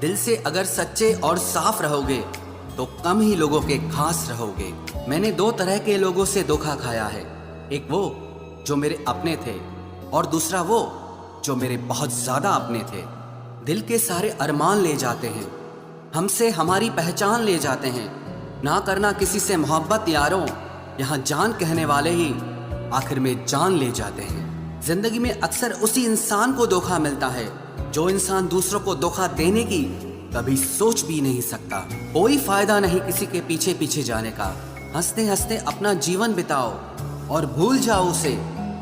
दिल से अगर सच्चे और साफ रहोगे तो कम ही लोगों के खास रहोगे। मैंने दो तरह के लोगों से धोखा खाया है, एक वो जो मेरे अपने थे और दूसरा वो जो मेरे बहुत ज्यादा अपने थे। दिल के सारे अरमान ले जाते हैं, हमसे हमारी पहचान ले जाते हैं। ना करना किसी से मोहब्बत यारों, यहाँ जान कहने वाले ही आखिर में जान ले जाते हैं। जिंदगी में अक्सर उसी इंसान को धोखा मिलता है जो इंसान दूसरों को धोखा देने की कभी सोच भी नहीं सकता। कोई फायदा नहीं किसी के पीछे पीछे जाने का। हंसते हंसते अपना जीवन बिताओ और भूल जाओ उसे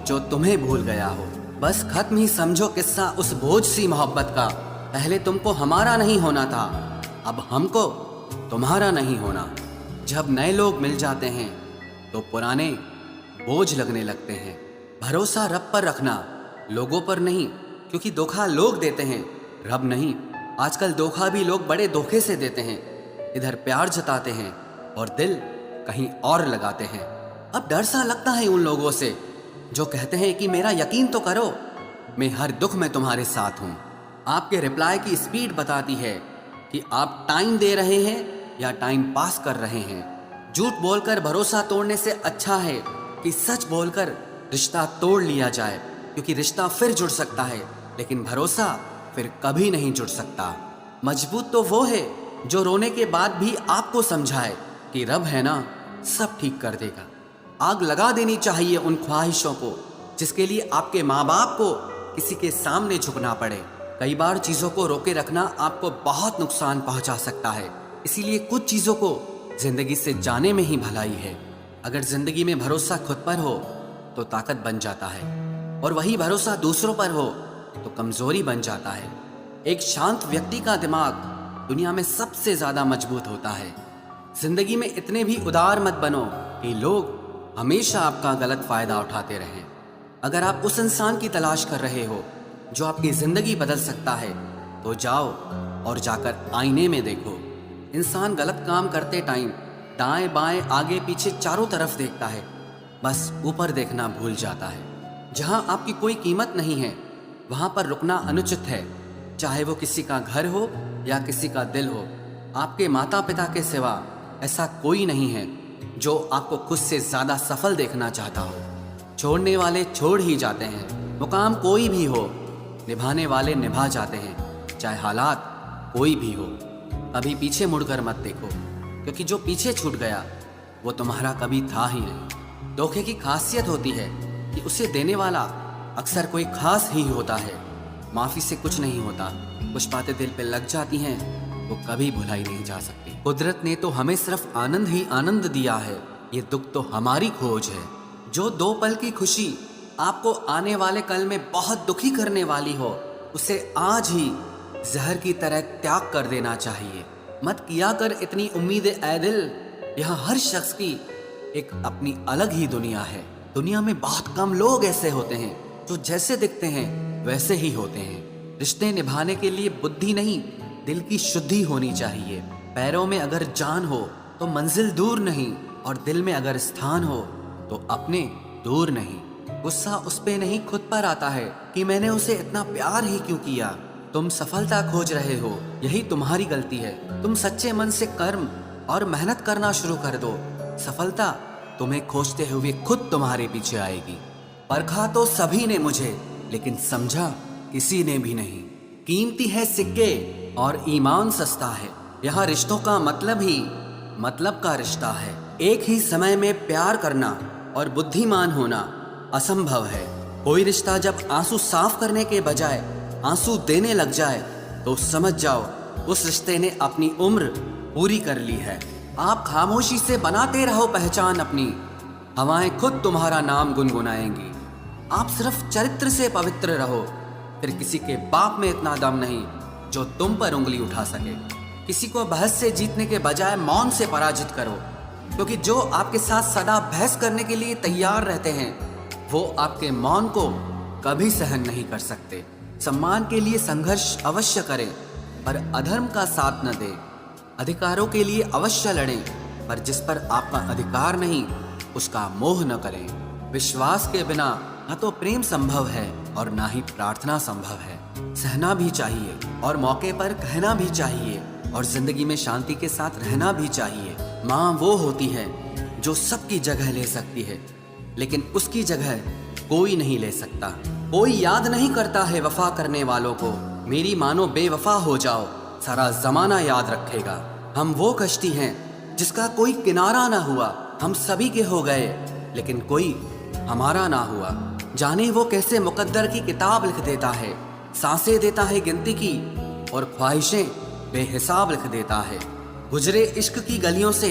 जो तुम्हें भूल गया हो। बस खत्म ही समझो किस्सा उस बोझ सी मोहब्बत का। पहले तुमको हमारा नहीं होना था, अब हमको तुम्हारा नहीं होना। जब नए लोग मिल जाते हैं तो पुराने बोझ लगने लगते हैं। भरोसा रब पर रखना, लोगों पर नहीं, क्योंकि धोखा लोग देते हैं, रब नहीं। आजकल धोखा भी लोग बड़े धोखे से देते हैं। इधर प्यार जताते हैं और दिल कहीं और लगाते हैं। अब डर सा लगता है उन लोगों से जो कहते हैं कि मेरा यकीन तो करो, मैं हर दुख में तुम्हारे साथ हूँ। आपके रिप्लाई की स्पीड बताती है कि आप टाइम दे रहे हैं या टाइम पास कर रहे हैं। झूठ बोलकर भरोसा तोड़ने से अच्छा है कि सच बोलकर रिश्ता तोड़ लिया जाए, क्योंकि रिश्ता फिर जुड़ सकता है लेकिन भरोसा फिर कभी नहीं जुड़ सकता। मजबूत तो वो है जो रोने के बाद भी आपको समझाए कि रब है ना, सब ठीक कर देगा। आग लगा देनी चाहिए उन ख्वाहिशों को जिसके लिए आपके माँ बाप को किसी के सामने झुकना पड़े। कई बार चीज़ों को रोके रखना आपको बहुत नुकसान पहुंचा सकता है, इसीलिए कुछ चीज़ों को जिंदगी से जाने में ही भलाई है। अगर जिंदगी में भरोसा खुद पर हो तो ताकत बन जाता है, और वही भरोसा दूसरों पर हो तो कमजोरी बन जाता है। एक शांत व्यक्ति का दिमाग दुनिया में सबसे ज्यादा मजबूत होता है। जिंदगी में इतने भी उदार मत बनो कि लोग हमेशा आपका गलत फायदा उठाते रहें। अगर आप उस इंसान की तलाश कर रहे हो जो आपकी जिंदगी बदल सकता है तो जाओ और जाकर आईने में देखो। इंसान गलत काम करते टाइम दाएं बाएं आगे पीछे चारों तरफ देखता है, बस ऊपर देखना भूल जाता है। जहां आपकी कोई कीमत नहीं है वहां पर रुकना अनुचित है, चाहे वो किसी का घर हो या किसी का दिल हो। आपके माता पिता के सिवा ऐसा कोई नहीं है जो आपको खुद से ज्यादा सफल देखना चाहता हो। छोड़ने वाले छोड़ ही जाते हैं, मुकाम कोई भी हो, निभाने वाले निभा जाते हैं, चाहे हालात कोई भी हो। कभी पीछे मुड़कर मत देखो, क्योंकि जो पीछे छूट गया वो तुम्हारा कभी था ही नहीं। धोखे की खासियत होती है कि उसे देने वाला अक्सर कोई खास ही होता है। माफी से कुछ नहीं होता, कुछ बातें दिल पे लग जाती हैं वो कभी भुलाई नहीं जा सकती। कुदरत ने तो हमें सिर्फ आनंद ही आनंद दिया है, ये दुख तो हमारी खोज है। जो दो पल की खुशी आपको आने वाले कल में बहुत दुखी करने वाली हो, उसे आज ही जहर की तरह त्याग कर देना चाहिए। मत किया कर इतनी उम्मीदें ऐ दिल, यहाँ हर शख्स की एक अपनी अलग ही दुनिया है। दुनिया में बहुत कम लोग ऐसे होते हैं जो जैसे दिखते हैं वैसे ही होते हैं। रिश्ते निभाने के लिए बुद्धि नहीं, दिल की शुद्धि होनी चाहिए। पैरों में अगर जान हो तो मंजिल दूर नहीं, और दिल में अगर स्थान हो तो अपने दूर नहीं। गुस्सा उस पे नहीं खुद पर आता है कि मैंने उसे इतना प्यार ही क्यों किया। तुम सफलता खोज रहे हो, यही तुम्हारी गलती है। तुम सच्चे मन से कर्म और मेहनत करना शुरू कर दो, सफलता तुम्हें खोजते हुए खुद तुम्हारे पीछे आएगी। परखा तो सभी ने मुझे, लेकिन समझा किसी ने भी नहीं। कीमती है सिक्के और ईमान सस्ता है, यहाँ रिश्तों का मतलब ही मतलब का रिश्ता है। एक ही समय में प्यार करना और बुद्धिमान होना असंभव है। कोई रिश्ता जब आंसू साफ करने के बजाय आंसू देने लग जाए तो समझ जाओ उस रिश्ते ने अपनी उम्र पूरी कर ली है। आप खामोशी से बनाते रहो पहचान अपनी, हवाएं खुद तुम्हारा नाम गुनगुनाएंगी। आप सिर्फ चरित्र से पवित्र रहो, फिर किसी के बाप में इतना दम नहीं जो तुम पर उंगली उठा सके। किसी को बहस से जीतने के बजाय मौन से पराजित करो, क्योंकि जो आपके साथ सदा बहस करने के लिए तैयार रहते हैं वो आपके मौन को कभी सहन नहीं कर सकते। सम्मान के लिए संघर्ष अवश्य करें, पर अधर्म का साथ न दें। अधिकारों के लिए अवश्य लड़ें, पर जिस पर आपका अधिकार नहीं उसका मोह न करें। विश्वास के बिना न तो प्रेम संभव है और ना ही प्रार्थना संभव है। सहना भी चाहिए और मौके पर कहना भी चाहिए और जिंदगी में शांति के साथ रहना भी चाहिए। माँ वो होती है जो सबकी जगह ले सकती है, लेकिन उसकी जगह कोई नहीं ले सकता। कोई याद नहीं करता है वफा करने वालों को। मेरी मानो बेवफा हो जाओ, सारा जमाना याद रखेगा। हम वो कश्ती हैं जिसका कोई किनारा ना हुआ। हम सभी के हो गए लेकिन कोई हमारा ना हुआ। जाने वो कैसे मुकद्दर की किताब लिख देता है, सांसें देता है गिनती की और ख्वाहिशें बेहिसाब लिख देता है। गुजरे इश्क की गलियों से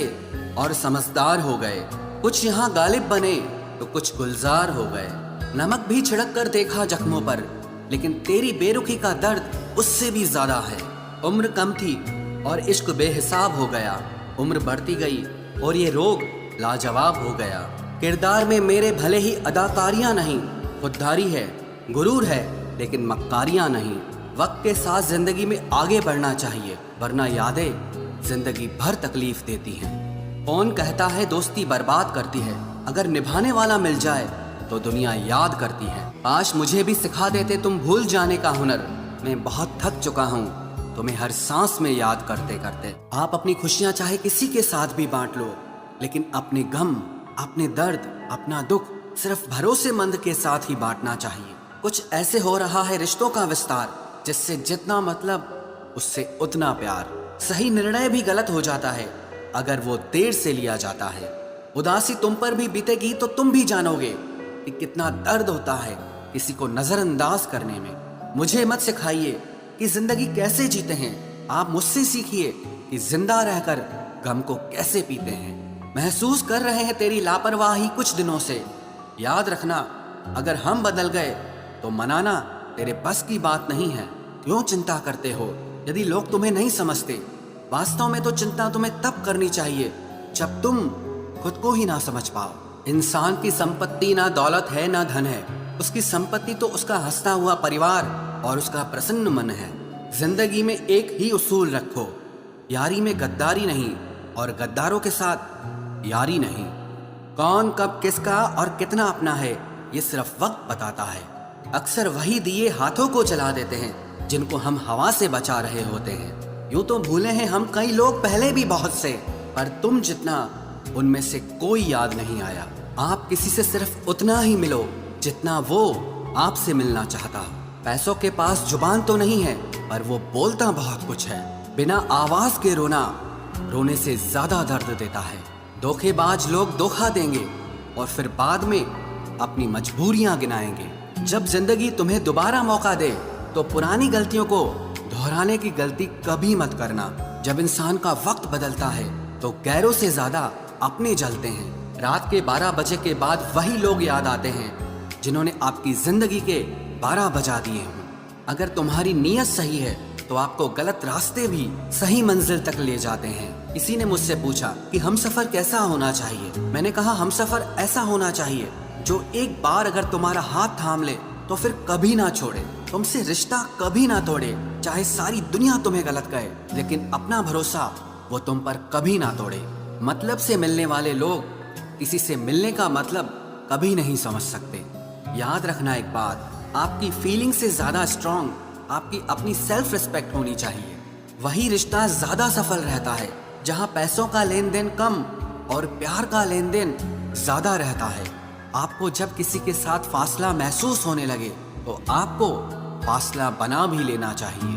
और समझदार हो गए। कुछ यहाँ गालिब बने तो कुछ गुलजार हो गए। नमक भी छिड़क कर देखा जख्मों पर, लेकिन तेरी बेरुखी का दर्द उससे भी ज्यादा है। उम्र कम थी और इश्क बेहिसाब हो गया। उम्र बढ़ती गई और ये रोग लाजवाब हो गया। किरदार में मेरे भले ही अदाकारियां नहीं, खुददारी है, गुरूर है, लेकिन मक्कारियां नहीं। वक्त के साथ जिंदगी में आगे बढ़ना चाहिए, वरना यादें जिंदगी भर तकलीफ देती हैं। कौन कहता है दोस्ती बर्बाद करती है, अगर निभाने वाला मिल जाए तो दुनिया याद करती है। काश मुझे भी सिखा देते तुम भूल जाने का हुनर। मैं बहुत थक चुका हूँ तुम्हें हर सांस में याद करते करते। आप अपनी खुशियाँ चाहे किसी के साथ भी बांट लो, लेकिन अपने गम, अपने दर्द, अपना दुख सिर्फ भरोसेमंद के साथ ही बांटना चाहिए। कुछ ऐसे हो रहा है रिश्तों का विस्तार, जिससे जितना मतलब उससे उतना प्यार। सही निर्णय भी गलत हो जाता है अगर वो देर से लिया जाता है। उदासी तुम पर भी बीतेगी तो तुम भी जानोगे कि कितना दर्द होता है किसी को नजरअंदाज करने में। मुझे मत सिखाइए कि जिंदगी कैसे जीते हैं, आप मुझसे सीखिए कि जिंदा रहकर गम को कैसे पीते हैं। महसूस कर रहे हैं तेरी लापरवाही कुछ दिनों से। याद रखना, अगर हम बदल गए तो मनाना तेरे बस की बात नहीं है। क्यों चिंता करते हो यदि लोग तुम्हें नहीं समझते? वास्तव में तो चिंता तुम्हें तब करनी चाहिए जब तुम खुद को ही ना समझ पाओ। इंसान की संपत्ति ना दौलत है ना धन है, उसकी संपत्ति तो उसका हंसता हुआ परिवार और उसका प्रसन्न मन है। जिंदगी में एक ही उसूल रखो, यारी में गद्दारी नहीं और गद्दारों के साथ यारी नहीं। कौन कब किसका और कितना अपना है ये सिर्फ वक्त बताता है। अक्सर वही दिए हाथों को जला देते हैं जिनको हम हवा से बचा रहे होते हैं। यूं तो भूले हैं हम कई लोग पहले भी बहुत से, पर तुम जितना उनमें से कोई याद नहीं आया। आप किसी से सिर्फ उतना ही मिलो जितना वो आपसे मिलना चाहता हो। पैसों के पास जुबान तो नहीं है, पर वो बोलता बहुत कुछ है। बिना आवाज के रोना रोने से ज्यादा दर्द देता है। धोखेबाज लोग धोखा देंगे और फिर बाद में अपनी मजबूरियां गिनाएंगे। जब जिंदगी तुम्हें दोबारा मौका दे तो पुरानी गलतियों को दोहराने की गलती कभी मत करना। जब इंसान का वक्त बदलता है तो गैरों से ज्यादा अपने जलते हैं। रात के 12 बजे के बाद वही लोग याद आते हैं जिन्होंने आपकी जिंदगी के 12 बजा दिए हों। अगर तुम्हारी नीयत सही है तो आपको गलत रास्ते भी सही मंजिल तक ले जाते हैं। किसी ने मुझसे पूछा कि हमसफर कैसा होना चाहिए। मैंने कहा हमसफर ऐसा होना चाहिए जो एक बार अगर तुम्हारा हाथ थाम ले तो फिर कभी ना छोड़े, तुमसे रिश्ता कभी ना तोड़े। चाहे सारी दुनिया तुम्हें गलत कहे, लेकिन अपना भरोसा वो तुम पर कभी ना तोड़े। मतलब से मिलने वाले लोग किसी से मिलने का मतलब कभी नहीं समझ सकते। याद रखना एक बात, आपकी फीलिंग से ज्यादा स्ट्रांग आपकी अपनी सेल्फ रिस्पेक्ट होनी चाहिए। वही रिश्ता ज्यादा सफल रहता है जहां पैसों का लेन देन कम और प्यार का लेन देन ज्यादा रहता है। आपको जब किसी के साथ फासला महसूस होने लगे तो आपको फासला बना भी लेना चाहिए।